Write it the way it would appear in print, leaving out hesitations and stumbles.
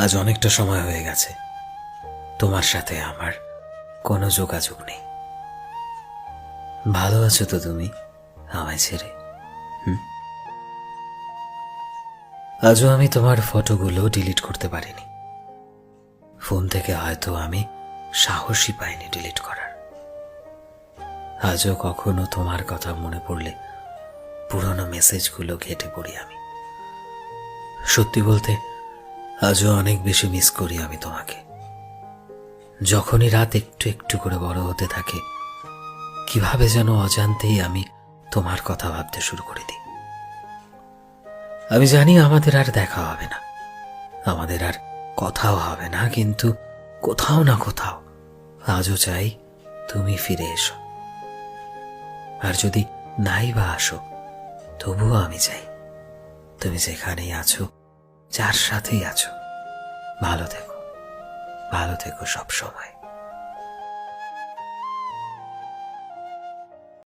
আজ অনেকটা সময় হয়ে গেছে তোমার সাথে আমার কোনো যোগাযোগ নেই। ভালো আছো তো তুমি আমায় ছেড়ে? আজও আমি তোমার ফটোগুলো ডিলিট করতে পারিনি। ফোন থেকে হয়তো আমি সাহসই পাইনি ডিলিট করার। আজও কখনো তোমার কথা মনে পড়লে পুরনো মেসেজগুলো ঘেঁটে পড়ি আমি। সত্যি বলতে আজও অনেক বেশি মিস করি আমি তোমাকে। যখনই রাত একটু একটু করে বড় হতে থাকে, কিভাবে যেন অজান্তেই আমি তোমার কথা ভাবতে শুরু করে দিই। আমি জানি আমাদের আর দেখা হবে না, আমাদের আর কথাও হবে না, কিন্তু কোথাও না কোথাও আজও চাই তুমি ফিরে এসো। আর যদি নাই বা আসো, তবুও আমি চাই তুমি যেখানেই আছো, যার সাথেই আছো, ভালো থেকো, ভালো থেকো সব সময়।